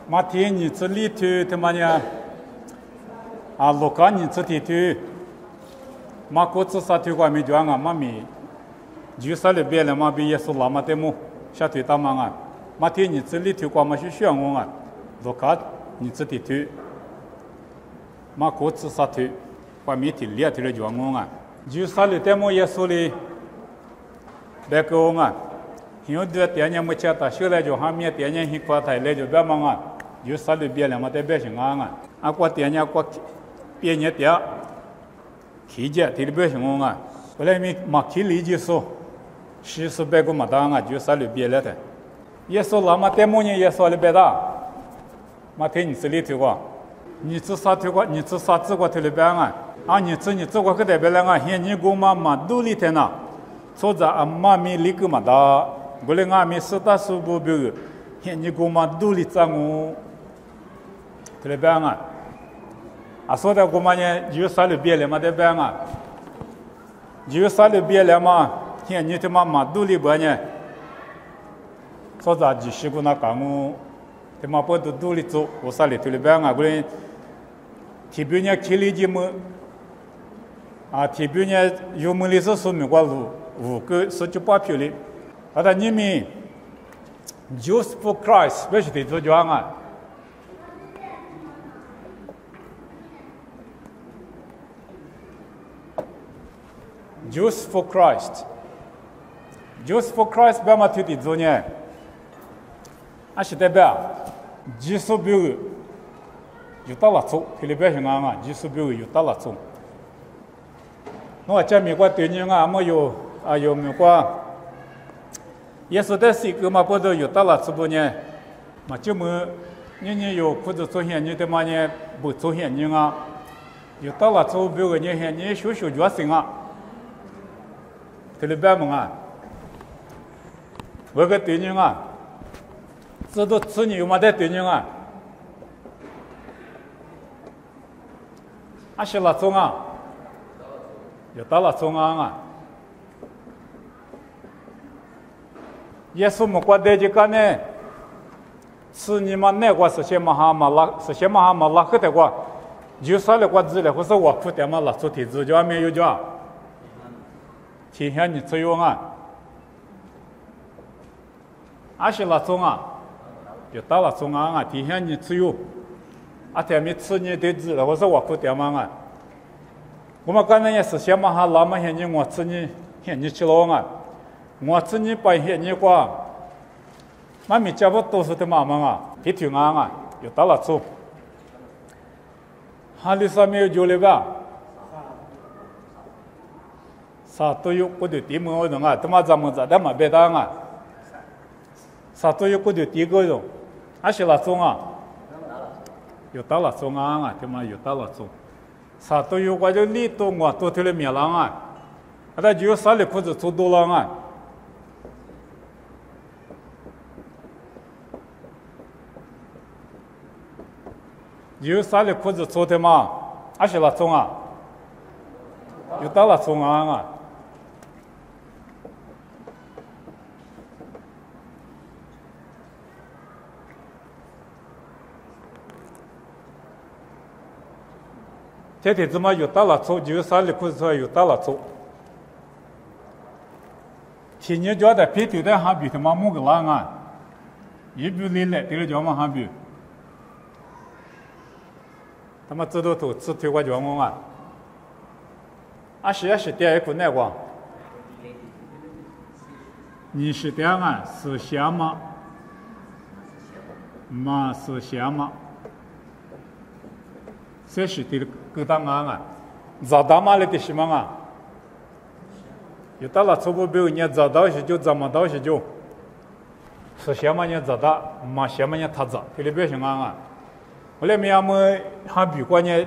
马天你这里头他妈呢？啊，罗干你这里头，马国自杀头关没叫啊，马咪，就啥里边了马比耶稣拉马得么，下头大忙啊，马天你这里头关嘛是选我啊，罗干你这里头，马国自杀头，关没提列头了叫我啊，就啥里得么耶稣哩，别个我啊。有的店家没吃到，后来就还没店家去过台来就别忙啊，就啥里别了嘛，得别行啊，啊过店家过别人店，去家提的别行啊，后来没马去理解说，40百个嘛当啊，就啥里别了的，也说那么得么呢，也说里别的，嘛听你这里头过，你这啥头过，你这啥子过头里别啊，啊你这过可代表了啊，现你给嘛嘛都里头呢，说着啊嘛咪里个嘛的。我嘞俺们是大数不标，现你给我们独立账户，对不对啊？啊，说的我们呢，就啥都别了嘛，对不对啊？就啥都别了嘛，现你他妈独立不呢？说着继续给那干我，他妈不都独立做，我啥嘞对不对啊？我嘞，提别呢提理节目，啊，提别呢有么历史说明过5个48票哩。ada nimi Jews for Christ 不是的做讲啊 Jews for Christ 不嘛提的做呢啊是代表耶稣标有大了做提里边是啊耶稣标有大了做我在美国对人啊没有啊有美国也是在西个嘛，不都有到了这不呢？嘛就么，人有或者做现你的嘛呢，不做现人啊，有到了做别个人现你小决心啊，对了别么啊？我个对人啊，这都吃你有嘛在对人啊？啊是了做啊，有到了做啊。耶稣么过得这个呢？是你们那个实现嘛哈嘛拉克的话，就算了过子了，或是我苦的嘛拉出体子就没有叫，体现你自由啊，还是拉中啊，就到了中啊，体现你自由，啊，他们吃你的子了，或是我苦的嘛啊，我们刚才也实现嘛哈拉嘛现你我吃你现你吃了啊。我自己把些你过，妈咪家不都是的妈妈啊，皮条啊，有到了做，哈里上面有酒了吧？啥都有，我就地门我种啊，他妈咱们在他妈别当啊，啥都有，我就地个种，还是那种啊，有到了做啊，他妈有到了做，啥都有，我就里头我都提了面了啊，那就啥里裤子做多了啊。有啥的裤子做的嘛？还是那种啊？有到那种啊！天天怎么有到那种？有啥的裤子做有到那种？天天觉得皮条的还比他妈木个烂啊！一比零来，这个叫嘛还比？他们知道都吃推过叫我啊，啊是第一个那个，你是这样啊？是香吗？嘛是香吗？这是的个当啊，咋打嘛来的什么啊？有到了初步表你咋到是就怎么到是就，是香嘛你咋打，嘛香嘛你他咋，这里别行啊。后来没么还比过呢，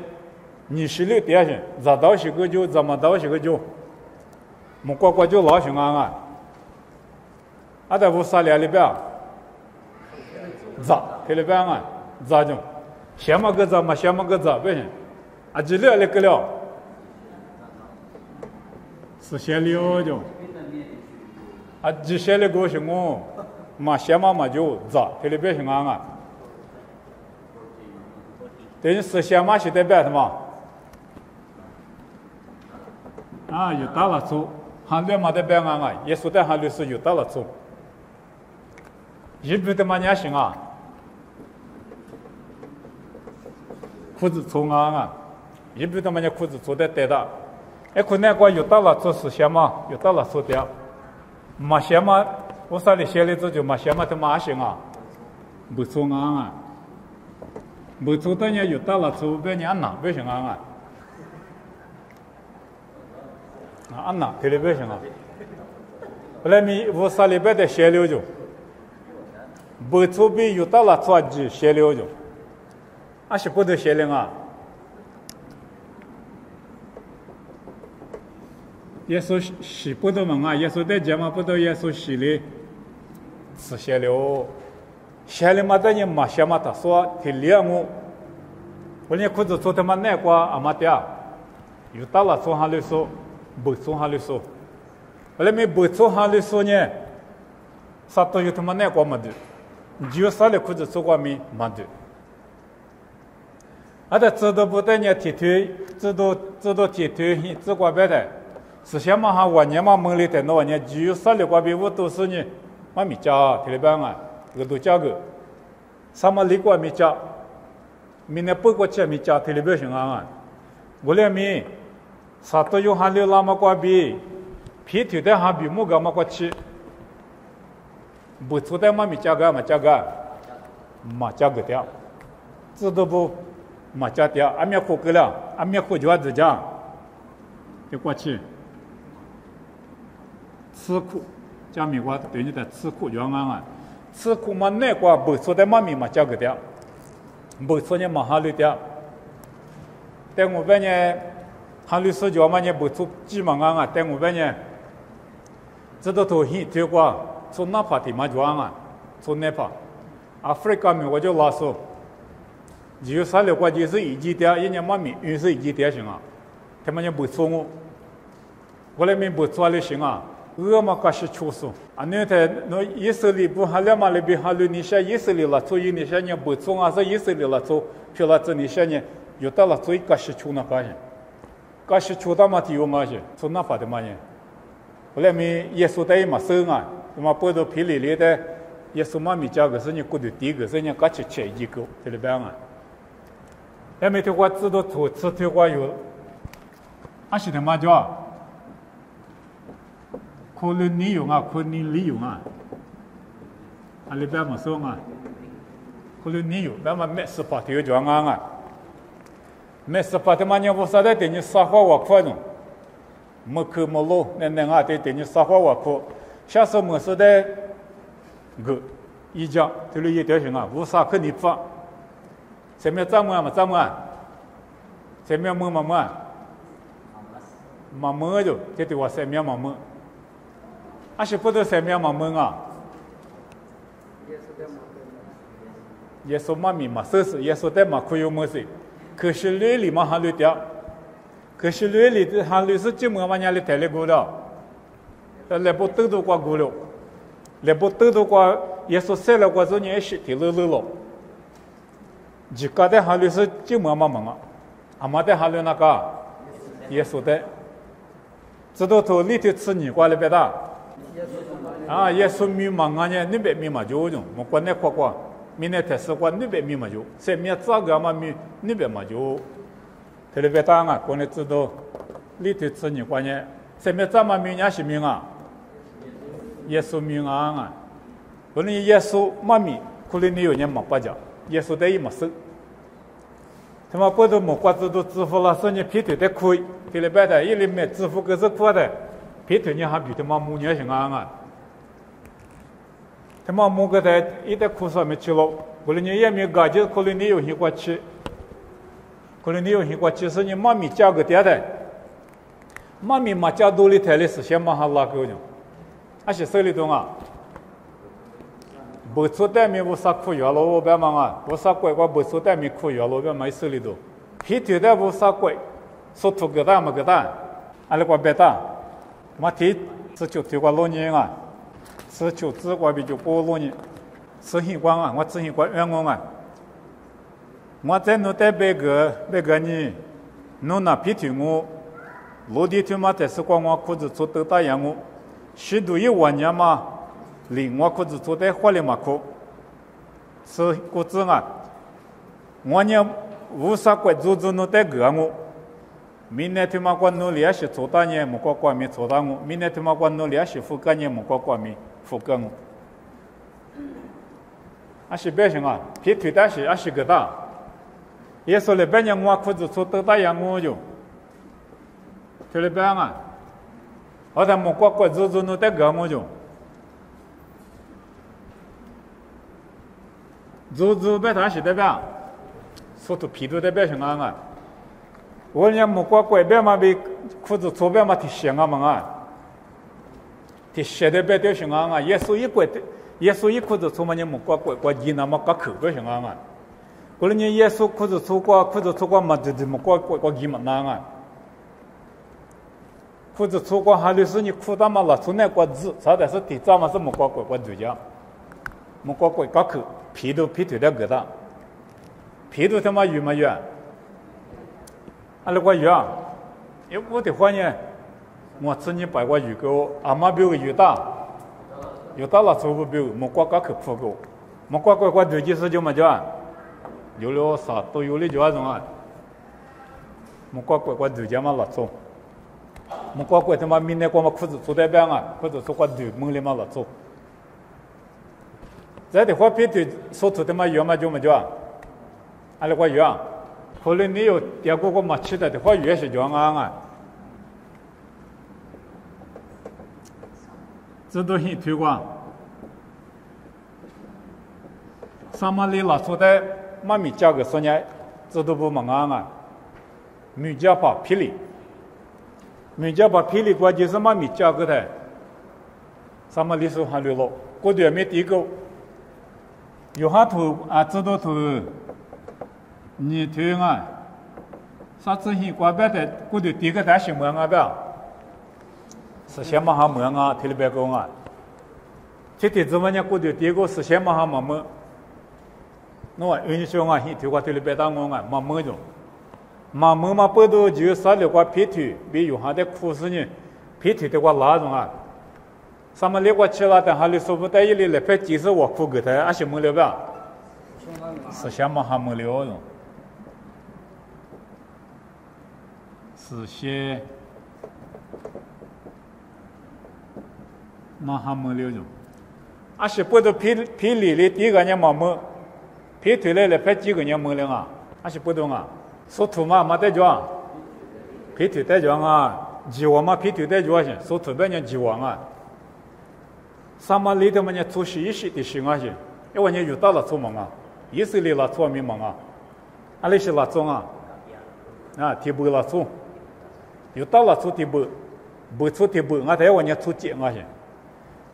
你是六点些，咋到是个就怎么到是个就，没过就老行啊，啊在屋啥里边，咋，这里边啊，咋就，什么个咋嘛，什么个咋不行，啊这了个了，是先了就，啊这些了个行哦，嘛什么嘛就咋，这里边行啊。等于实现嘛是代表什么？啊，有大了处，汉律嘛代表啊，耶稣的汉律是有大了处。日本的嘛也行啊，裤子粗啊，日本的嘛也裤子粗的对的。哎，可能我有大了处实现嘛，有大了处的，嘛现嘛，我啥里写的这就嘛现嘛的嘛行啊，不粗啊。不错的呢，有大了处别人拿不行啊！啊，拿特别不行啊！后来咪我啥礼拜的写了就，不错比有大了处就写了就，啊是不得写了啊！耶稣是不得嘛啊！耶稣在讲嘛不得耶稣写的，是写了。写了嘛的人嘛写嘛他说提两我，我连裤子做他妈难过阿妈的，有大了做下来说，不做下来说，后来没不做下来说呢，啥都有他妈难过嘛的，只有啥的裤子做过没嘛的，啊的知道不得呢提推，知道提推，知过别的，是想嘛哈我年嘛梦里的那年只有啥的过比我都是呢，嘛没加提了办啊。个都加个，什么离过没加，明年不过去没加，特别行啊！我俩没，啥都有喊流拉么过比，皮头的还比木个么过去，不错的嘛没加个嘛加个，嘛加个掉，知道不？嘛加掉，俺们苦个了，俺们苦就要子讲，就过去，吃苦，讲米话对你的吃苦就啊！吃苦嘛难过，不错的嘛咪嘛加个掉，不错呢嘛哈律掉。但我们呢，哈律师教嘛呢不错几嘛啊，但我们呢，这都头很推过，从哪怕的嘛教啊，从哪怕，Afrika mi 我就拉说，只有啥了过就是一级的，人家嘛咪运是一级的行啊，他们呢不错我来们不错的行啊。嘛开始出手，啊，那天那以色列不还了嘛？那边还有那些以色列了，所以那些人不从啊，是以色列了，做，去了这那些人有到了，所以开始出那个人，开始出到嘛地方嘛去，从那发的嘛人，后来咪耶稣在嘛生啊，嘛不都皮里里的，耶稣嘛咪讲个是你过的第一个是你开始吃一个，这里边啊，那没听过知道做吃听过有，还是他妈叫。可能你用啊，可能你用啊，啊，里边么说啊，可能你用，那么没事把头就啊，没事把他妈娘不晓得等你撒花我快弄，没去没路，那啊得等你撒花我快，下次没事的个一讲，这里一条行啊，无啥可你发，前面怎么啊嘛怎么啊，前面么嘛嘛，嘛么就，这对我前面嘛么。还是不得什么样嘛问啊？耶稣嘛咪嘛，说是耶稣的嘛可有么事？可是律里嘛还律掉，可是律里的还律是怎么嘛伢里抬来过了？来不得到过过了，来不得到过耶稣写了过这年是提了了，自家的还律是怎么嘛问啊？阿妈的还律那个耶稣的，知道头里头吃你过来别的。啊，耶稣密码啊呢，你别密码就用，我管那夸，明天才是管你别密码就，谁面咋个嘛密，你别嘛就，特别大啊，管你知道，里头吃你关呢，谁面咋嘛密伢是密啊？耶稣密码啊，可能耶稣嘛密，可能你有人没把讲，耶稣得一没事，他妈不都没瓜子都支付了，说你皮头得亏，特别的，一里面支付个是亏的。皮头你还比他妈母娘行啊！他妈母个在一代苦上面去了，可能你也没感觉，可能你有些过去，可能你有些过去是你妈咪家个爹的，妈咪嘛家多里台里是先嘛哈拉个呢，还是手里头啊？不出代面我啥苦药了，我别忙啊，我啥鬼我不出代面苦药了，我别买手里头，皮头的我啥鬼，说土个大么个大，阿拉个别大。嘛提吃酒推过老年啊，吃酒治过比就过老年，吃习惯啊，我吃习惯冤枉啊。我在弄在别个呢，弄那皮ถุ我，落地ถุ嘛在是光我裤子做得大样我，许多一万年嘛，令我裤子做得花里嘛裤，是裤子啊，我呢无啥怪做弄在个我。明年他妈管努力是做大年，没管没做大我；明年他妈管努力是富干年，没管没富干我。阿是别行啊，皮腿大是阿是个大，也说了别年我裤子做得大样我就，对了别啊，我他没管做弄在个我就，做别他是的别，说都皮都的别行啊。我人家没管别嘛被裤子错别嘛提醒啊嘛啊，提写的别就行啊，耶稣一裤子错嘛人没管伊那么个口别行啊，过了人耶稣裤子错嘛就没管伊嘛那啊，裤子错过还是你裤裆嘛了错那个字，啥的是底脏嘛是没管主家，没管个口皮腿的疙瘩，皮都他妈鱼嘛鱼。阿拉个鱼啊，我的话呢，我自己摆过鱼钩，阿妈比我鱼大了做不比我，没管个去铺钩，没管个对几时就么叫，有了啥都有的就那种啊，没管个对家嘛了做，没管他妈明年光嘛裤子做代表啊，裤子做个对门里嘛了做，在的话别对说出他妈鱼嘛就么叫，阿拉个鱼啊。后来你有点过个嘛吃的话，越是这样啊，这都很推广。上马里拉出的妈咪价格说呢，这都不忙啊，米价把霹雳关键是妈咪价格的，上马里手还流了，过点没地沟，有哈头啊，这都头。你听啊，啥子很关别的，我就第一个担心么啊表，是先嘛哈么啊，听了别讲啊，这天子么呢，我就第一个是先嘛哈么，我印象啊，很听话听了别打我啊，么种，么嘛不都就啥了个皮腿，比有哈的苦事呢，皮腿的话那种啊，什么那个吃了的，还里说不带一里来拍几十我苦给他，还是么了表，是先嘛哈么了种。是些马哈么了种，阿是不都皮里的第一个人嘛么，皮腿来拍几个人么了啊？阿是不懂啊？说土嘛没得讲，皮腿带讲啊，鸡王嘛皮腿带讲些，说土别人鸡王啊，什么里头嘛人做事一些的行啊些，因为人遇到了错嘛啊，以色列了错没嘛啊，阿里是了错啊，啊提不了错。有到了出地不出地不，我台湾人出街我些，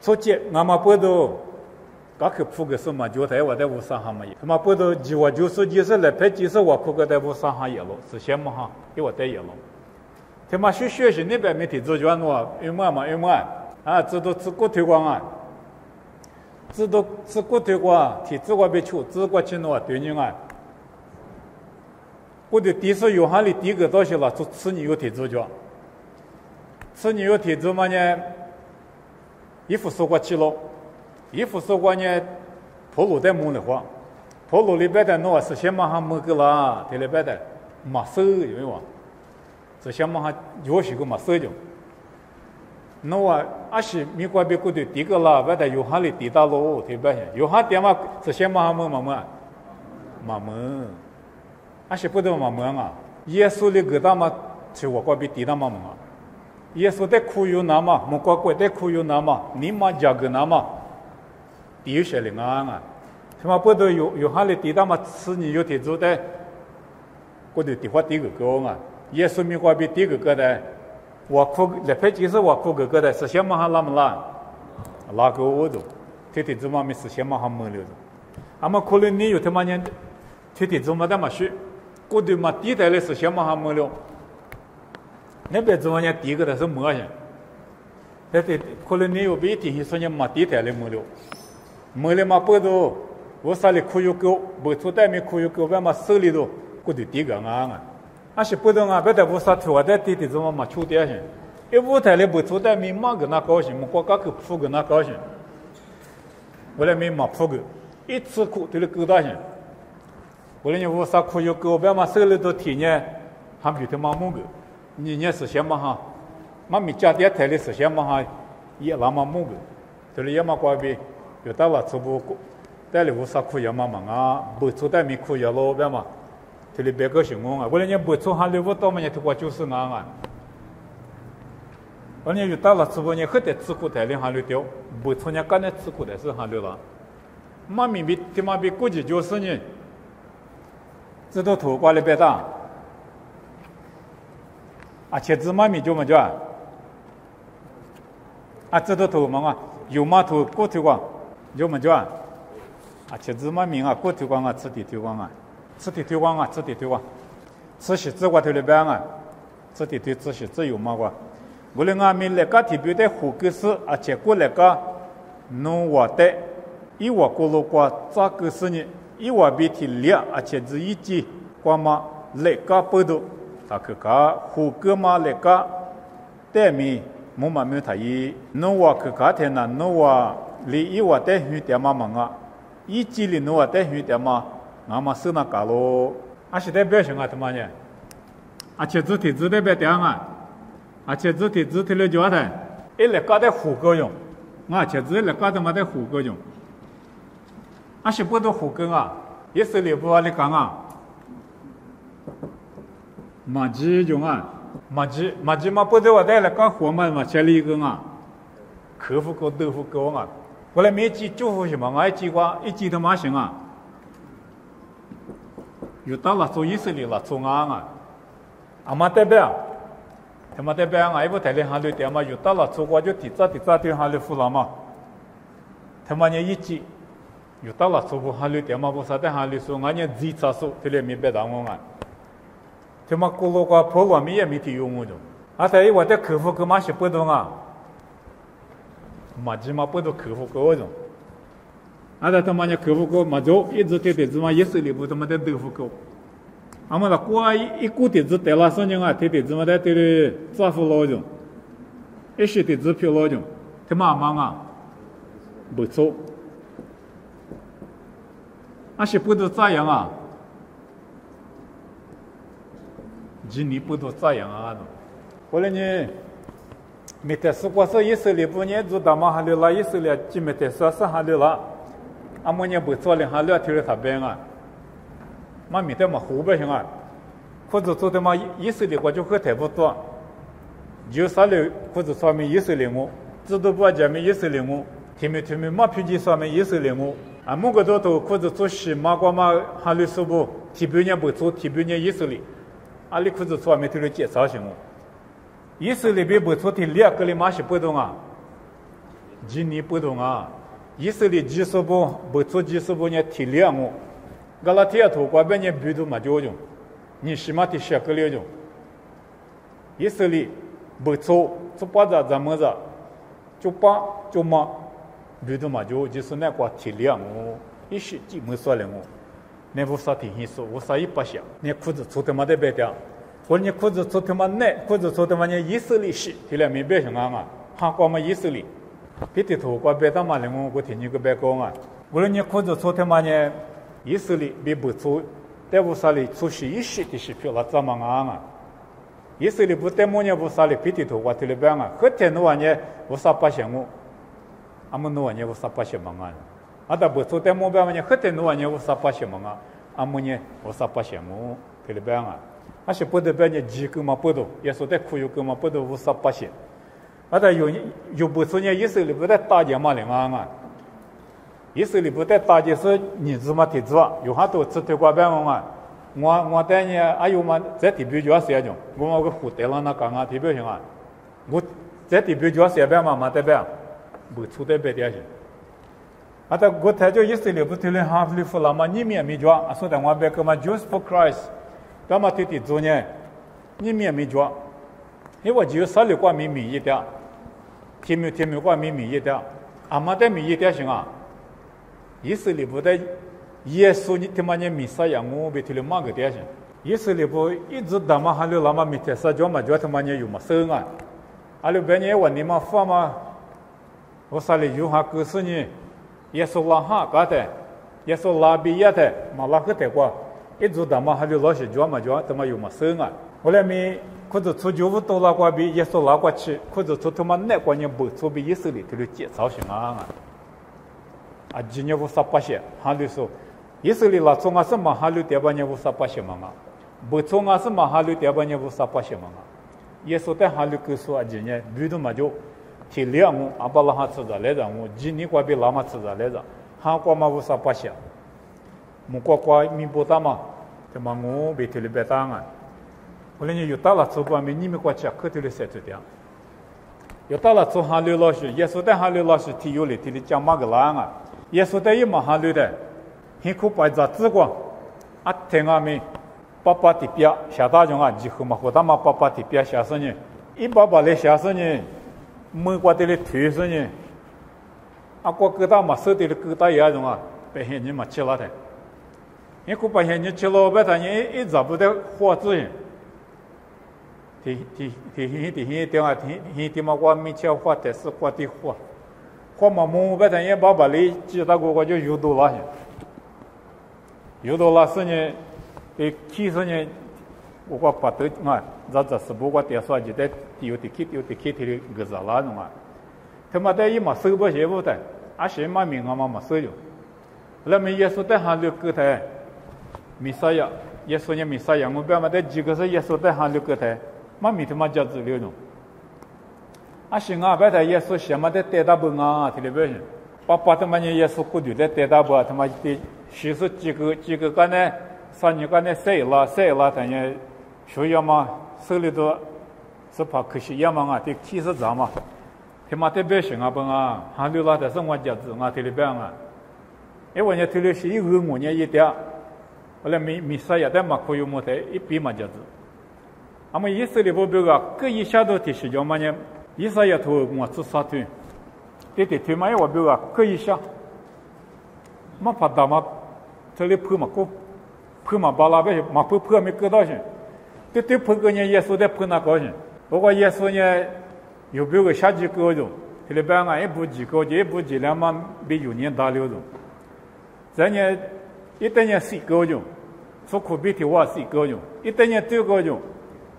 出街我们不都，刚去铺个什么就台湾在乌山哈么也，他妈不都90来拍90我铺个在乌山哈也了，是先么哈，给我带也了，他妈学习那边没提做卷喏，有么啊，这都自古推广啊，自古推广，提自古别出，自古去喏对人啊。我的第一次有哈里第一个东西了，做吃你有铁做脚，吃你有铁做嘛呢？衣服收过去了，衣服收过呢，跑路在摸的话，跑路里边的那是先嘛哈摸个啦，这里边的马手有没有？是先嘛哈有些个马手就，那我阿是米国别个的第一个啦，外头有哈里地大路，这边有哈点嘛是先嘛哈摸嘛摸。阿是不得嘛么啊？耶稣的个大嘛，就我比地大嘛么？耶稣的苦有那么，莫过的苦有那么，你嘛加个那么，地有些灵啊！什么不都有哈的地大嘛？吃你有铁做的，我就地话第一个高啊！耶稣米过比第一个的，我苦来拍就是我苦个的，是先嘛哈那么拉个我都，天天做嘛没是先嘛哈么了的，阿么可能你有他妈人，天天做嘛的嘛学。过对嘛，地带的是先嘛哈么了，那边怎么样？第一个的是么些，但是可能你有别地说人嘛地带的么了，么了嘛不都我啥里可有狗，不出带面可有狗，外嘛手里头过得第个啊，还是不懂啊，别的我啥头啊，在地怎么嘛出点些，一舞台里不出带面嘛个那高兴，我刚去铺个那高兴，我来面嘛铺个，一次哭对了狗大些，我来你我啥可有狗，外嘛手里头体呢，还比他妈木个，你是什么哈？妈咪家电台里是什么哈？也那么木个，对了也嘛怪别，有到了出不。带里无啥苦也嘛忙啊，不出带米苦也老别嘛，这里别个形容啊，我连不出还留不到嘛，也头过就是啊，我连有到了吃不呢，很得吃苦带里还留掉，不出呢干的吃苦的是还留了，妈咪比他妈比估计就是呢，这都头挂里别打，啊，茄子妈咪就么叫啊，这都头嘛啊，有嘛头过头光，就么叫啊，茄子嘛名啊，过头光啊，吃地头光啊，吃地头光啊，吃地头光，吃西子瓜头里边啊，吃地头吃西子有嘛瓜？我们阿米那个特别的火锅是啊，结果那个农话的，一话过路瓜咋个是呢？一话比提两啊，茄子一斤瓜嘛，那个不多，咋个个火锅嘛那个带米木嘛没太一，农话去个天呐，农话离一话的鱼点嘛忙啊。一季里弄啊，带鱼点嘛，俺们手那搞咯，啊是代表什么他妈呢？啊，茄子提子代表点啊，啊茄子提子提了就的，一来搞的火锅用，啊茄子来搞的嘛的火锅用，啊是不多火锅啊，也是里不啊里讲啊，麻鸡用啊，麻鸡嘛不多我带来搞火嘛切了一个啊，客户锅豆腐锅啊。后来没记祝福什么，我记过一记他妈行啊，又到了做以色列了，做啊，阿妈代表，他妈代表啊，一部台里还留点嘛，又到了做过就第咋对还留付了嘛，他妈呢一记，又到了做过还留点嘛，不啥的还留说，俺呢自查说，这里没别当我啊，他妈过路过破了没也没提用我就，啊，在一我的客户跟嘛是不同啊。马鸡嘛不都客户高种，啊，他妈的客户高嘛就一直对对子嘛也是里不他妈的豆腐高，俺们那过一股对子带了三年啊，对对子嘛在对的招呼老种，一些对子票老种，他妈忙啊，不错，那些不都这样啊，今年不都这样啊，后来呢？没得说过说以色列不年做大嘛还留了以色列只没得说是还留了，俺们年不做了还留提了他边啊，嘛没得嘛湖北行啊，或者做的嘛以色列国就和台不多，有啥了或者说明以色列我，知道不讲明以色列我，听没嘛平时说明以色列我，啊某个都或者做西马国嘛还留说不，提别年不做提别年以色列，啊里或者说明提了介绍行我。以色列比不错的两个的马是不同啊，今年不同啊。以色列几十不错几十呢提两我，加拉提亚土瓜边呢比都嘛就用，你起码提10个了用。以色列不错，就把咱们就嘛比都嘛就是那个提两我，一时基本说了我，那不啥提说，我啥也不想，你裤子出他妈的白掉。或者裤子做他妈奶，或者做他妈呢以色列式，提来没别什么啊，韩国嘛以色列，别的头瓜别当嘛的我听你个别讲啊，无论你裤子做他妈呢以色列别不做，但无啥哩出席一时的是票了怎么啊？以色列不但么呢无啥哩别的头瓜提来别啊，和天诺呢无啥不行我，俺们诺呢无啥不行嘛啊，啊但不做但么别呢和天诺呢无啥不行嘛啊，俺们呢无啥不行我提来别啊。那些不得别人几个嘛不多，也说在苦有个嘛不多58些，啊，但有不少人以色列不在大街嘛领啊，以色列不在大街是你子嘛提子啊，有很多吃头瓜边啊，我带你哎呦嘛在地表就要写种，我个虎带了那讲啊地表行啊，我在地表就要写边嘛代表，不出代表点些，啊，但我睇就以色列不提了哈利弗拉嘛，你面没叫，啊，说的我别个嘛 Jews for Christ。干嘛对地做呢？你面没做，因为就少了挂米一点，天没挂米一点，阿妈的米一点行啊。以色列不在耶稣你他妈的弥赛亚我被提了马个点去，耶稣里不一直打嘛，还有那么米特撒叫嘛，叫他妈的有嘛生啊，还有别人问你嘛发嘛，我啥里有哈故事呢？耶稣拉哈搞的，耶稣拉比亚的，嘛拉个的过，一直打嘛还有老些叫嘛叫他妈有嘛生啊，后来咪或者出就不多拉过比耶稣拉过去，或者出他妈那过年不出比耶稣里头的介绍些啊。啊，今年无啥八些，哈律说，以色列拉从啊什么哈律点半年无啥八些嘛啊，不从啊什么哈律点半年无啥八些嘛啊，耶稣在哈律告诉啊今年比如嘛就提两我阿巴拉哈吃着来着我，今年过比拉嘛吃着来着，哈过嘛无啥八些，木过米不大嘛，他妈我被提了别当啊，后来你有到了做过没？你们过去可提了谁做的？有到了做哈律老师，耶稣在哈律老师提有了提的讲嘛个啦啊。耶稣在一马哈律的，很苦白杂志光，啊听阿们爸爸的表下大众啊，几乎嘛和他们爸爸的表下生呢，一爸爸来下生呢，没过得来推生呢，啊过疙瘩嘛手的疙瘩也种啊，被现人嘛吃了的，很苦把现人吃了，被他人一找不得活子人，听啊听嘛我没吃活的是活的活。或嘛木白天也把里记大过就有多了些，有多了是呢，其实呢，我把头啊，这是不过点说就在有的去的个啥啦弄啊，他妈的一嘛收不些不的，啊些嘛名啊嘛收了，那么耶稣在哈律个台，弥赛亚，耶稣呢弥赛亚，我别嘛的几个是耶稣在哈律个台，嘛米他妈叫资料弄。啊，是啊，白天耶稣什么的带大不啊？听得不行？把他们耶稣过去的带大不，他妈的几个干呢，3年干呢晒了，等于需要嘛，手里头是怕可惜也嘛啊，得70张嘛，他妈的不行啊不啊，还留了的生活价值啊，听得不啊？因为人家听的是一个5年一点，后来弥赛亚的嘛可以么的一笔嘛价值，那么以色列不别个各一下都提示叫嘛呢？以色列头我做啥团？对对嘛，我比如讲，可以下，嘛怕打嘛，这里破嘛过，破嘛巴拉呗，嘛破没割到去，对破个人耶稣在破那高兴，不过耶稣呢，有比如个下几个种，这里边啊一步几个，一步几两嘛，比有年大6种，咱呢一等年4个种，出口比的话4个种，一等年2个种，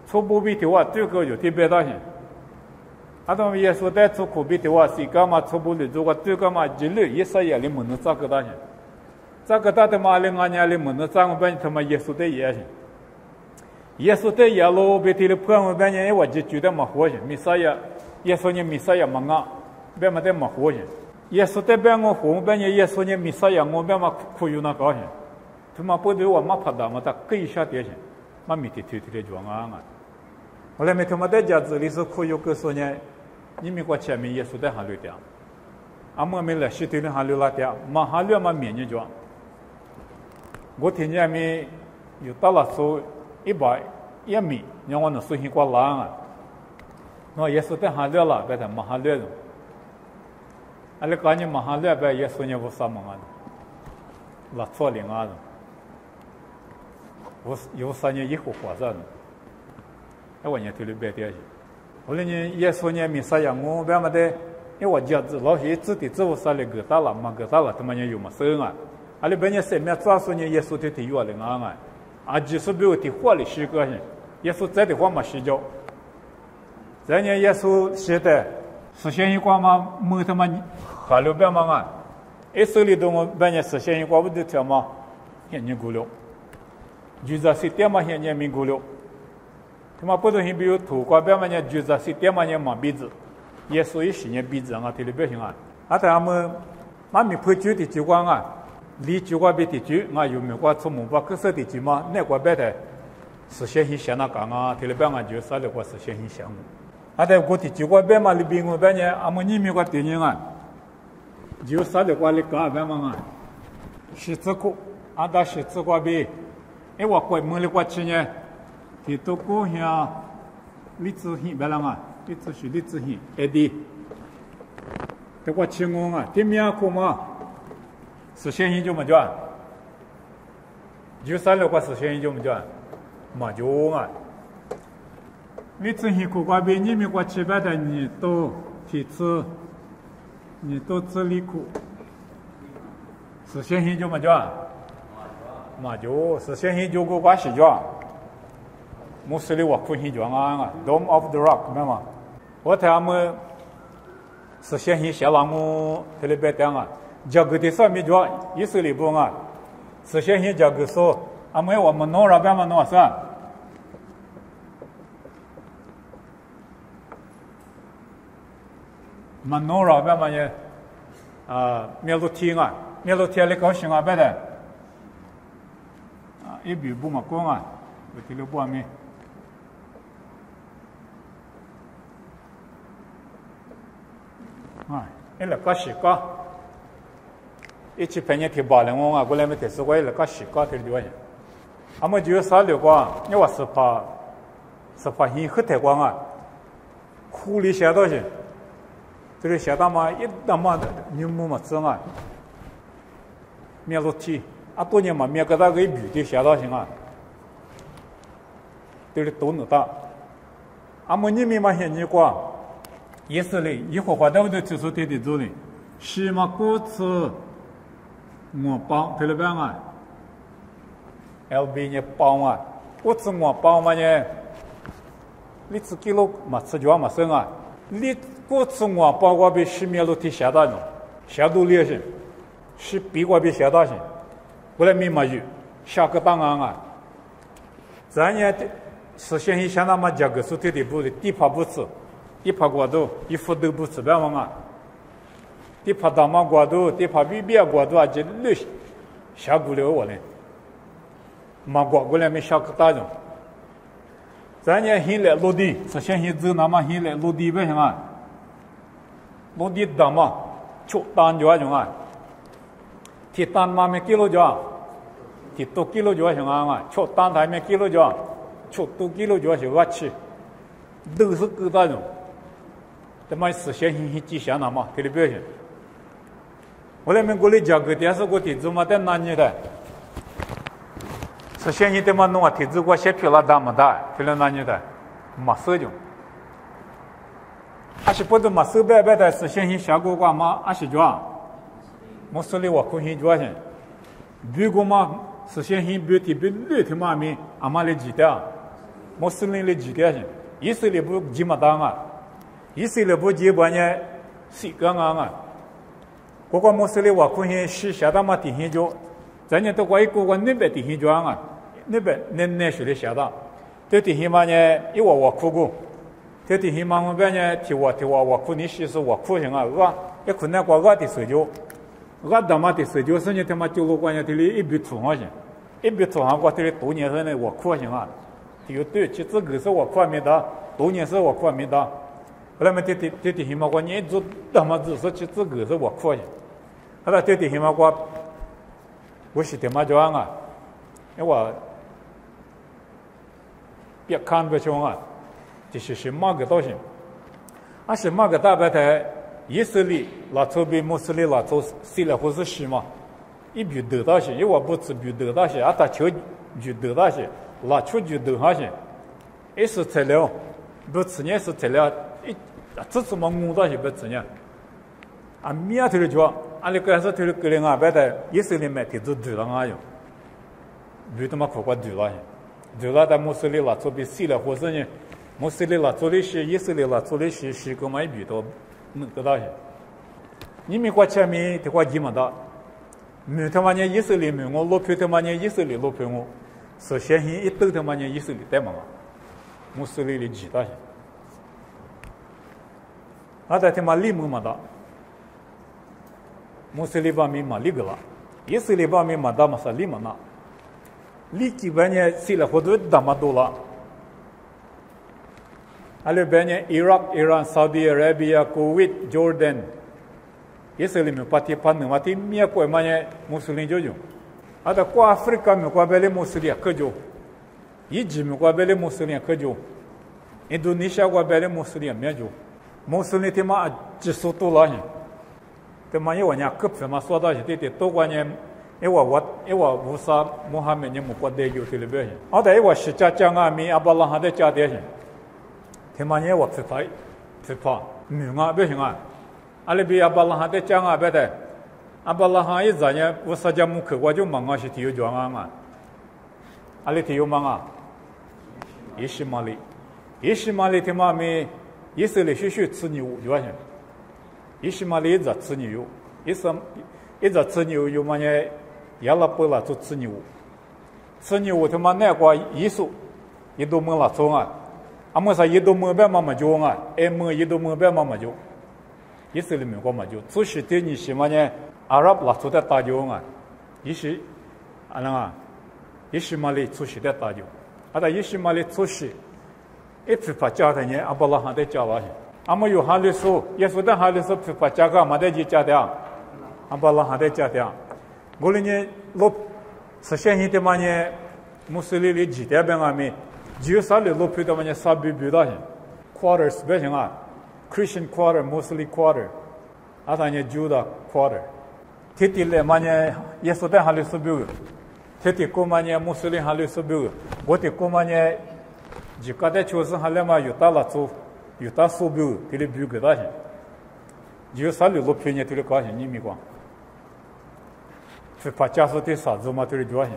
出不比的话2个种，特别大些。啊，他们耶稣在出苦逼的话，是干嘛出不了？如果对干嘛，一路一生也里没能咋个大些？咋个大的嘛？里俺家里没能咋个办？他妈耶稣在也行，耶稣在也喽，别提了破我半年，我就觉得没活性。弥赛亚，耶稣呢弥赛亚嘛啊，别么的没活性。耶稣在半我活半年，耶稣呢弥赛亚我别么苦有那高兴。他妈不对我嘛怕打嘛，他可以下点些，嘛没得推的装啊。后来没他妈在家子里是苦有个说呢。你们过前面耶稣在哈律的，俺们没来西头的哈律拉的，嘛哈律嘛面就，我听见没有到了说100米，让我能手心过烂啊，那耶稣在哈律了，别他嘛哈律了，阿拉讲你嘛哈律别耶稣呢不啥么啊，拉错灵啊，我有3年以后活着呢，我呢头里别点去。后来呢，耶稣呢，弥赛亚我别么的，因为我家子老些子的做啥嘞？疙瘩了嘛，疙瘩了，他妈呢有么生啊？阿里别呢生命抓住呢，耶稣的体育了啊！啊，就是比如的活的10个人，耶稣在的话嘛睡觉，在呢耶稣写的实现一卦嘛，没他妈哈了别嘛啊！一手里头我别呢实现一卦，我就条嘛，现年过了，就是10点嘛，现年没过了。他妈不同比如土瓜别么呢，就是10点嘛呢忙鼻子，耶稣也10年鼻子啊，对了别行啊。啊，他们妈咪破酒的酒馆啊，离酒馆别的酒啊，有没过出门把各色的酒嘛，那个别的实现一些那讲啊，对了别啊，就啥的个实现一项目。啊，在过的酒馆别嘛里边我别呢，俺们你没过电影啊，就啥的个里讲别嘛啊，写字课，啊，到写字个别，哎，我过门里过去呢。ที่ตัวกูเฮียลิซหิเบลังอ่ะลิซชื่อลิซหิเอ็ดดี้แต่ว่าชิงงอ่ะที่มีอาคุมาสุเชหิ就嘛叫13个实现就么叫嘛就啊你真是苦瓜比你们过七百的你都提次你都自理苦实现就么叫嘛就实现就过关系叫穆斯林我苦心叫啊 Dome of the Rock 没嘛我他们实现小浪姆特别别当啊这个的上面叫以色列不啊实现这个说啊没我们弄了干嘛弄是吧嘛弄了干嘛呢面露天啊面露天来高兴啊别的一笔不嘛光啊我听了不没一来个时间，一起陪你去巴黎我过来没得事，我一来个时间去了解。我们就啥了个，你话是怕很很太光啊，湖里下到去，这里下到嘛一那么牛木嘛子啊，面露天，多年嘛面个那个雨的下到去啊，这里都能打。我们你们嘛现你光。也是嘞，以后话都提出对的做嘞，是嘛？过次我包对了吧啊 ？LB 呢包啊，过次我包嘛呢，你自己咯嘛吃就嘛生啊，你过次我包我比10米路提下大呢，下度烈性，是比我比下大性，过来没嘛有，下个档案啊，咱呢实现一下那么价格是对的不的，地怕不吃。一拍过度，一副都不吃别忘啊！一拍大马过度，一拍比别过度啊，就累下不了我嘞。马过来没下个大种。咱家现在落地，是现在走那么现在落地不行啊？落地大嘛，出单就种啊，提单嘛没几路就，提多几路就行啊！出单台没几路就，出多几路就行我去，都是个大种。这么实现信迹象了嘛？给你表现。我来美国的价格电视我提子嘛，在哪里的？实现你的嘛弄啊，提子我写票了大么大？去了哪里的？没收就。还是不得没收白白的实现性下过关嘛？还是叫？没收的我可以叫先。如果嘛实现性标题比绿的嘛面，俺们来记得，没收人来记得先。以色列不记么当啊？以色列不结婚呢，谁干啊？我讲穆斯林话可以是下到嘛地形就，咱呢都关于过关那边地形就啊，那边那水的下到，这地形嘛呢，一我苦过，这地形嘛我边呢提我苦，你是我苦行啊，我一困难过我的手脚，我他妈的手脚是呢他妈9个关呢这里一笔出行，一笔出行过这里多年后呢我苦行啊，有对，其实个是我苦没得，多年是我苦没得。后来嘛，这地形嘛，我你做他妈只是去自个是我苦的。后来这地形嘛，我是他妈叫啊，因为我别看不上啊，就是什么个东西，什么个大白台，以色列拿出比穆斯林拿出谁来或是什么，一比得到些，因为我不吃比得到些，他求就得到些，拿出就得到些，一是材料，不吃呢是材料。这怎么误到去不吃呢？面头的叫，那个是头的个人啊，别的以色列买提子丢了啊哟，丢他妈苦瓜丢了，丢了在穆斯林拿出比谁来或是呢？穆斯林拿出的些，以色列拿出的些，是个买比多能得到些。你们国前面的话一么大，没他妈呢以色列没我，老票他妈呢以色列老票我，是现行一斗他妈呢以色列带嘛，穆斯林的几大些。在他妈里面嘛的，穆斯林方面嘛里个了，以色列方面嘛的嘛是里面那，里基本呢谁来活动那么多了，里边呢Iraq、Iran、Saudi Arabia、Kuwait、Jordan， 以色列没把提把那提咩国嘛呢穆斯林就用，在过阿非洲没过别的穆斯林可就，伊及没过别的穆斯林可就，印度尼西亚过别的穆斯林没就。穆斯林他妈技术多了些，他妈一万年可不嘛说到些，对多关键因为无啥穆罕默德木过得有这里边些，好的，因为是家啊米阿巴拉哈的家的些，他妈呢我吃怕，米啊不行啊，阿里比阿巴拉哈的家啊别的，阿巴拉哈一咱呢无啥家木口我就忙啊是体育装啊，阿里体育忙啊，伊斯玛里他妈咪以色列许吃牛就行，伊斯玛里一直吃牛，一直吃牛有嘛呢？亚拉伯拉就吃牛他妈那个艺术，一都没了错啊！阿么啥一都没别嘛就啊，一都没别嘛就，以色列没过嘛就，出去的你什么呢？阿拉伯拉做的大就啊，伊是伊斯玛里出去的大就，阿达伊斯玛里出去，一批发家的呢，阿伯拉罕的家了，阿么有哈里说，耶稣的哈里说批发家个嘛的就家的啊，阿伯拉罕的家的啊。我们呢，实现的嘛呢，穆斯林的几代边啊咪，13的批的嘛呢，啥比的些 ，quarters 别行啊 ，Christian quarter、Muslim quarter， 啊，他呢 Judah quarter， 天天来嘛呢，耶稣的哈里说比，天天过嘛呢，穆斯林哈里说比，我的过嘛呢，几个的就是哈里嘛有大了做，有大说比，这里比个大些，13的批呢，这里高些，你没光。是把家属的啥子嘛，对了，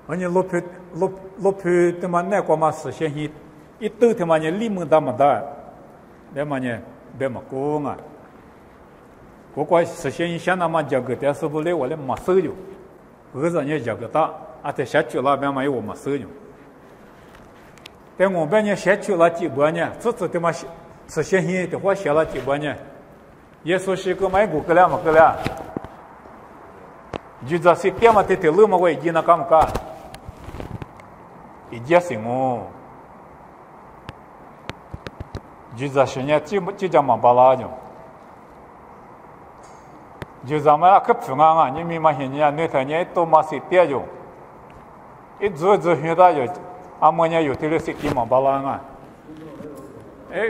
而且罗皮他妈那个嘛实现一兜他妈呢立门大么大，那么呢别么高啊，我实现一下那么价格，但是不来我来没收就，儿子呢价格大，啊在下去那边嘛有我没收就，但我边呢下去了几百年，这他妈实现的话下了几百年，耶稣是个买过个了么个了。就是点嘛，这路嘛，我已经那干么干，已经行哦。就是呢，就叫嘛巴拉就，就是嘛那可平安啊，你明嘛现在那天呢，多嘛是点就，一做现在就，阿么呢有这个是点嘛巴拉啊，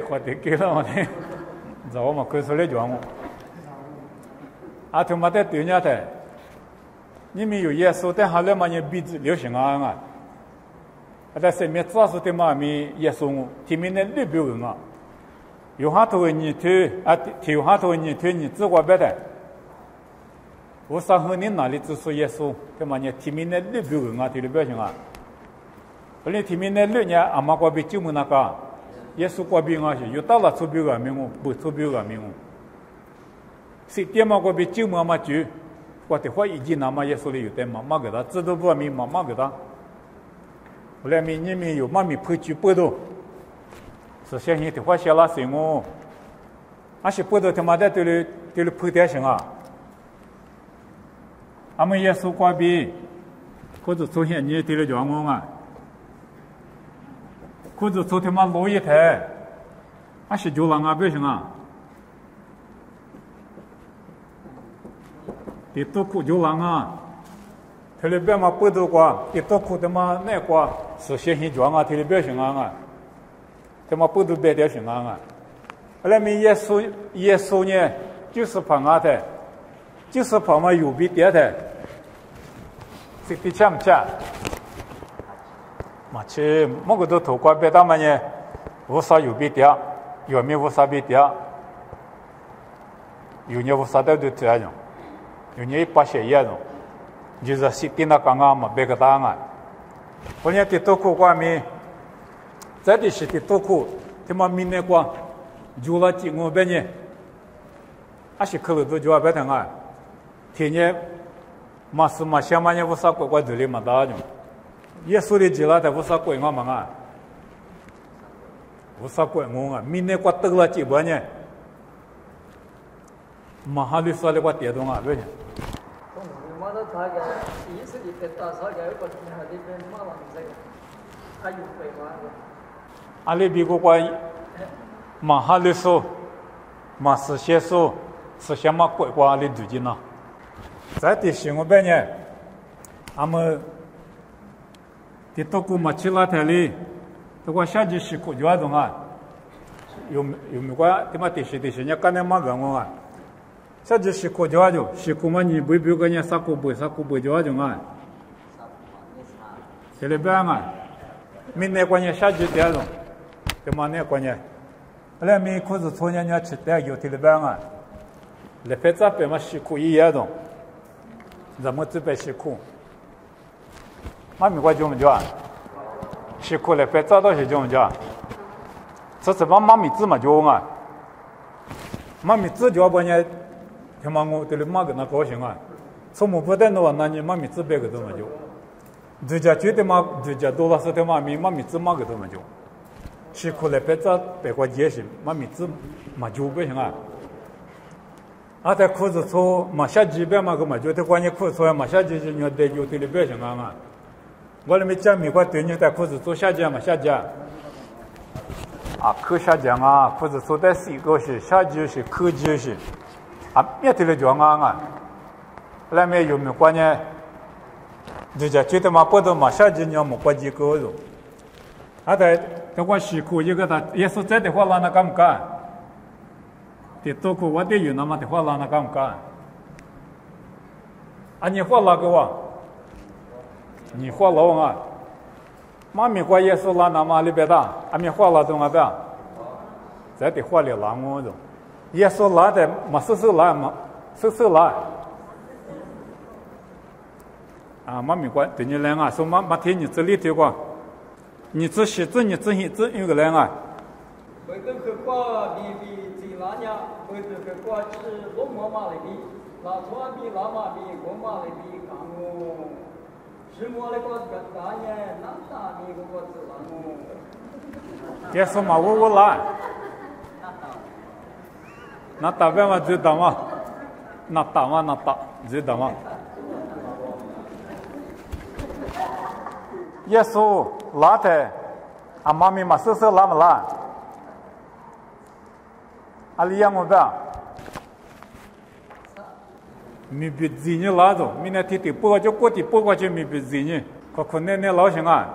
我得给了我呢，知道嘛？可是来讲我，他妈的对人的。你们有耶稣，但后来嘛，你鼻子流行啊！但是面主要是对嘛咪耶稣，前面的绿标人啊，有哈头你推啊，有哈头你推你自我别的。我上后你哪里只说耶稣，对嘛？你前面的绿标人啊，对的表情啊。后来前面的绿呢，阿妈过比旧么那个，耶稣过比啊是，有到了出标个名哦，不出标个名哦。是点嘛过比旧么嘛旧。我的话已经那么耶稣里有的妈给他，知道不明妈给他。后来你们有妈咪配去不到，是相信的话写了什么？而且不到他妈的对了配点行啊。俺们耶稣挂比，或者出现你对了讲我啊，或者出他妈老一台，俺是就让俺不行啊。一多苦就让啊，他那边嘛不多瓜，一多苦他妈那瓜是先行装啊，他那边行啊，他妈不多别的行啊，后来没耶稣呢，就是怕俺的，就是怕嘛有别的，是的强不强？嘛去某个都头瓜别的嘛呢，无啥有别的，有没无啥别的，有呢无啥的都这样。有你把些嘢咯，就是是点那刚刚嘛，别个答案。我呢的多苦瓜咪，在的是的多苦，他妈明年瓜，就了几我边呢，还是可能都就要别谈啊。天年嘛是嘛，下嘛呢无啥过过这里嘛大种，耶稣的记了的无啥过我嘛啊，无啥过我啊，明年瓜得了几百年。马哈律说的话点动啊，对不对？我都睇嘅，以色列嘅大手有一個係呢邊馬來西亞，係用廢話嘅。阿里比個關馬哈律說，馬斯謝說，是什麼鬼話的最近呢？在的時候邊呢，阿們的多古馬起拉台里，都話下季是古叫種啊，有沒有關？點解的是呢？干那麼個我啊？下就西库叫就西库嘛，你不比个人啥库不叫就啊？这里边啊，明年过年下就点了，这么年过年，来明可是从年吃点有这里边啊，来别这边嘛西库一样的，怎么这边西库？妈咪过叫么叫？西库来别找到些叫么叫？这是把妈咪子嘛叫啊？妈咪子叫不呢？他妈我对了妈个那高兴啊！从没不带那那你妈咪子别个都么叫？人家觉得嘛，人家多了是他妈咪子嘛个都么叫？西库来别找别个解释，妈咪子嘛叫不行啊！啊，在裤子错嘛下几遍嘛个嘛叫，他关键裤子错嘛下几就你得就对了别行啊！我那没讲没关对你在裤子做下家嘛下家。啊，可下降啊，裤子做的是个是下就是，可就是，啊，面对了讲啊，那面有没有关呢？人家觉得嘛，不懂嘛，下几年没关几个了。啊，在我西库一个他，耶稣在的话那干不干？的多库我的有那么的话那干不干？啊，你话那个我，你话老啊？妈咪过耶稣拉那么里边的，阿咪话了中啊的，在的话里拉我中，耶稣拉的嘛是拉嘛，是拉。啊，妈咪过对你来啊，说妈听你这里头过，你这写字你这写字有个来啊。为了去过比最难呀，为了去过吃罗马马里比，拉川比拉马比罗马里比讲我。是我那个大爷，那大米我知道我。也说嘛，我来。那大边嘛知道嘛？那大嘛那大知道嘛？耶稣拉的，啊妈咪嘛是拉不拉？阿里样我吧？没别自己拉着，明天天天播就过天播过去没别自己，可能老行啊。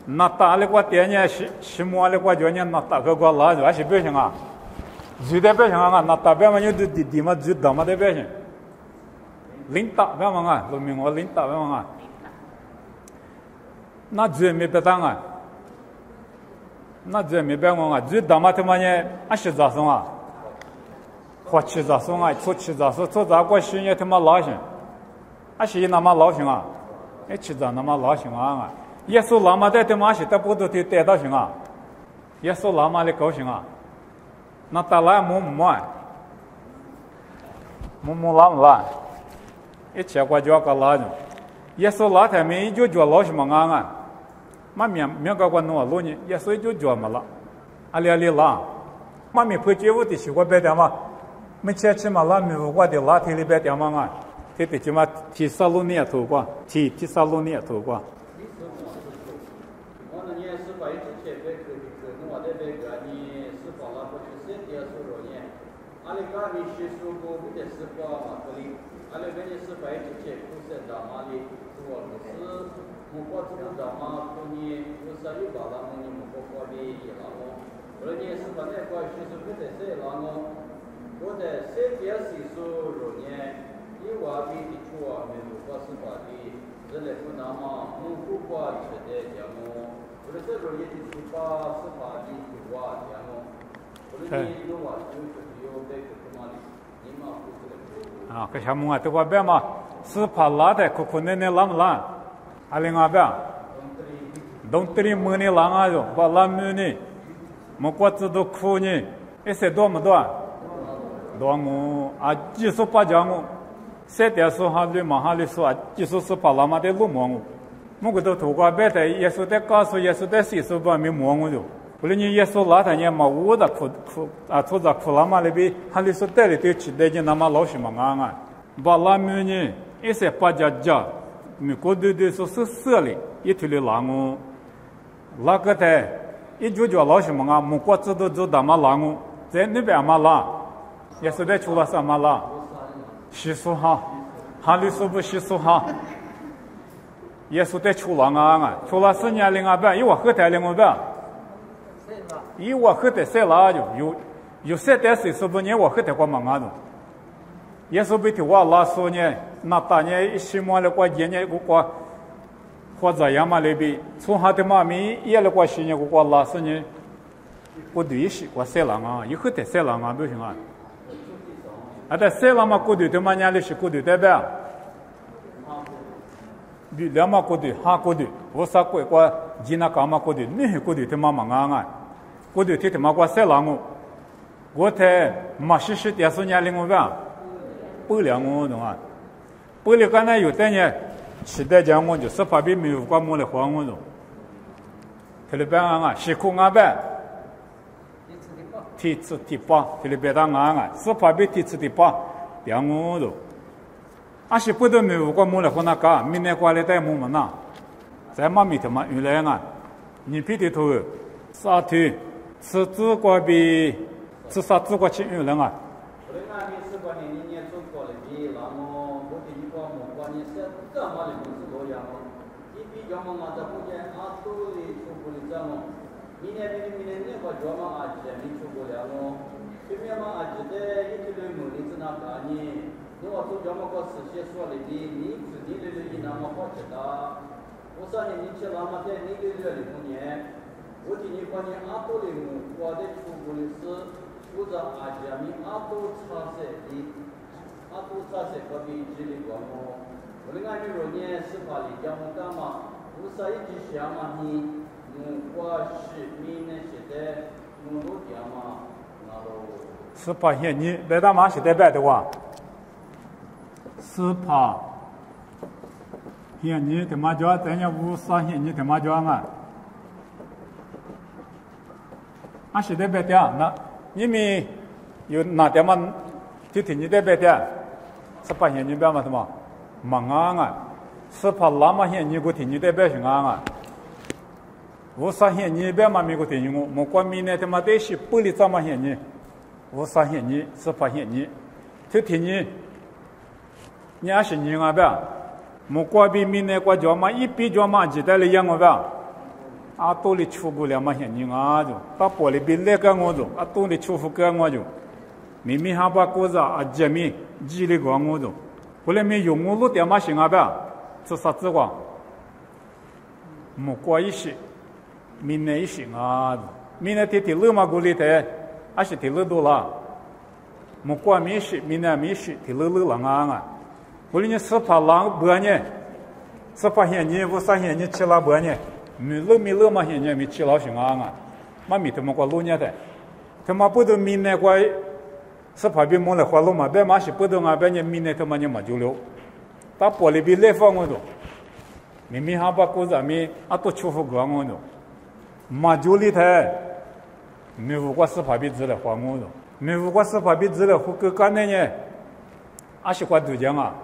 那打了个电呢，是摸了个叫呢，那打个拉着还是不行啊？就得不行啊，那打边嘛有地嘛就打嘛得不行。领打边嘛啊，农民我领打边嘛啊，那就没别当啊，那就没别我啊，就打嘛他妈呢，还是咋说啊？花七杂送啊，出七杂送，做杂过去也他妈老行，还是那么老行啊？哎，七杂那么老行啊！耶稣拉嘛在他妈是在不都得带到行啊？耶稣拉嘛的高兴啊？那打来摸拉不拉？一切过就个拉着，耶稣拉他们一就叫老什么啊？嘛面个过弄弄呢，耶稣就叫么了？阿里拉，嘛面不觉悟的习惯别的嘛？没吃嘛拉米我的拉提里边点嘛啊，这得起码提萨路尼亚头过，提萨路尼亚头过。我那年是把一只钱别去我的那个你是把那不去身体收入呢，阿里个你学书不不得是把嘛这里，阿里个你是把一只钱不是在哪里，是我不是我过这个在嘛过年不是有把那么你们过过的也那么，我那年是把那个学书不得是那么。我在身边是说入年，因为比的出啊，没有过是把的，这来不那么蒙古过吃的节目，或者这种也就是把是把的出啊节目，或者你有啊就是有这个什么的，你嘛不是的。啊，个项目啊，这个别嘛，是怕拉的，可能拉不拉？阿里阿别，东这里没你拉啊就，把拉没你，没过这都苦呢，一些多么多？多我啊，技术不讲我，三点说哈里马哈里说啊，技术是把拉嘛的路摸我，我个都土瓜白的，耶稣在告诉耶稣在谁说把没摸我就，后来你耶稣拉他呢嘛，我的苦啊，出在苦拉嘛里边，哈里说带里头去带进那么老什么啊，把拉没呢，一些不讲，美国的说是色里，一头的拉我，拉个的，一就叫老什么啊，没过知道就他妈拉我，在那边嘛拉。也是在出了什么了？习俗哈，哈里说不习俗哈，也是在出了啊，出了4年零啊半，一我喝台零我半，一我喝台3了就有3点水说不年我喝台过嘛啊耶稣被提瓦拉说呢，那大年西莫了过节呢，过或者亚马里比，从哈的妈咪也了过西呢，过拉说呢，过对是过塞朗啊，以后的塞朗啊不行啊，啊的塞朗嘛过对的嘛年里是过对的呗，比两嘛过对，哈过对，我啥过吉那干嘛过对，你是过对的嘛嘛啊，过对的嘛过塞朗哦，我在马西西的说年龄我呗。不良我懂啊，不了刚才有的呢，期待讲我就司法比没有关我来还我懂，特别啊，西库啊呗，提次第八，特别当啊，司法比提次第八，两我懂，啊是不得没有关我来还那个，明年过来带我们呐，在嘛米头嘛原来啊，你皮的头，沙头，吃子过比吃啥子过去原来啊。司法现你来大马是得白的话，司法现你他妈叫咱家无啥现你他妈叫啊，俺是得白的啊，那你们有哪点嘛？就听你得白的，司法现你白嘛什么？忙啊，司法拉嘛现你个听你得白行啊。无啥现你白嘛没个听我，莫管明年他妈得是不里怎么现你。无啥现你，司法现你，就听你，你也是你啊呗？莫过比明年过叫嘛，一比叫嘛，记得了养我呗？啊，多里出不了嘛现你啊就，打玻璃比来个我就，啊多里出不个我就，明明还把锅子啊揭秘，记里个我就，后来没用我路点嘛行啊呗？这啥子话？莫过一些，明年一些啊，明年天天热嘛过里头。还是挺热多了，莫管没事，明年没事，挺热了啊！我哩司法浪不呢？司法现你无啥现你吃了不呢？没热嘛现你没吃了行啊！嘛没他妈过6年的，他妈不都明年过司法比莫来花了嘛？别嘛是不都啊？别你明年他妈你嘛就了，打玻璃比来放我都，明明还把锅子没啊都出乎个我都，嘛就里头。没有过司法比资料还我了，没有过司法比资料胡个干的呢，还是过都讲啊，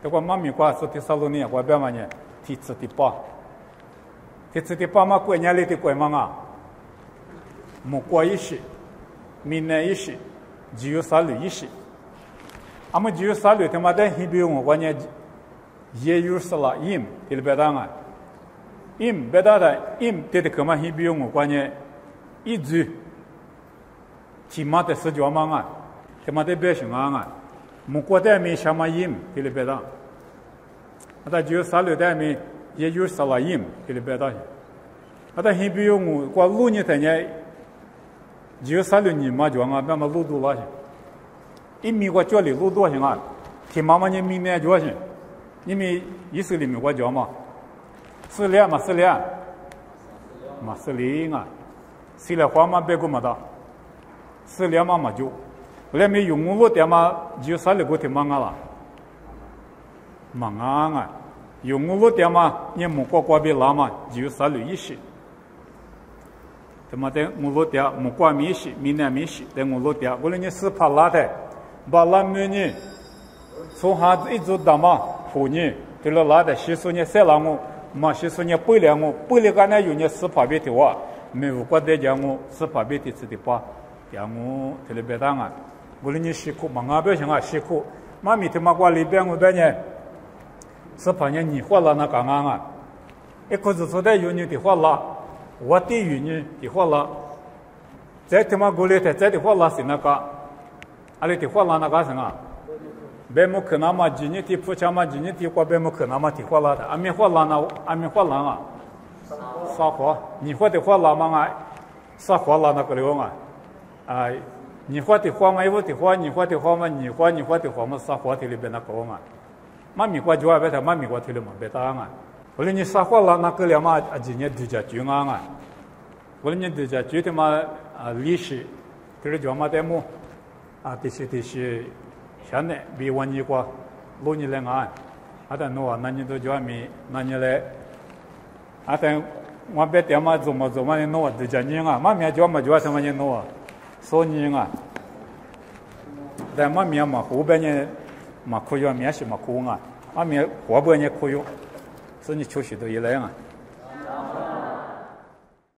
这个妈咪过是第3、6年过别嘛呢，第7、第8，第7、第8嘛过年里的过嘛啊，莫过一些，明年一些，只有3、6一些，俺们只有3、6他妈的还比我过年也有是了，对了别当啊，别当的对的，可嘛还比我过年一直。起码得19万啊，他妈得百姓啊，莫过代没什么赢，对了别的，他只有3、6代没也有10了赢，对了别的，他还比我过6年的呢，只有3、6年嘛就啊，别嘛路多了些，一米过家里路多些啊，听妈妈你明年就行，你们意思里面我讲嘛，4两嘛4两，嘛4两啊，4两花嘛别个嘛的。4两嘛就，后来没用我点嘛，就3、6个天忙了，忙啊！用我点嘛，你莫过别拉嘛，就3、6一些。他妈的我点莫过没些，明年没些，但我点，我来你是怕拉的，把拉没呢，从哈子一直打嘛，后呢，对了拉的，洗手呢3两我，嘛洗手呢8两我，8两个呢有呢4怕别的话，没有过得讲我4怕别的吃的8。讲我特别当啊，我哩你辛苦，忙啊不行啊，辛苦。妈咪他妈过里边我边呢，是怕你花了那干啊，一口子说的有你的花了，我的有你的花了，再他妈过来的再的花了是那个，阿里的花了那个什么，别别木可那么今年的普查嘛，今年的话别木可那么的话啦的，阿弥话啦那阿弥话啦啊，撒花，你话的话啦嘛啊，撒花啦那个了啊，啊，你话的话嘛，我的话，你话的话嘛，你话的话嘛，撒花的里边那个啊，妈咪话就话别他妈咪话的了嘛，别答啊，我说你撒花啦那个了嘛，啊今年度假军啊，我说你度假军的嘛啊历史，就是叫嘛的么啊，这些。现在比往年过6年来啊，阿但诺啊，那年都叫米，那年来，阿但我别点嘛做嘛诺都叫年啊，妈咪叫嘛什么年诺，所年啊，但妈咪嘛后半年嘛可以面是嘛苦啊，妈咪后半年可以，所以你出去都一来啊。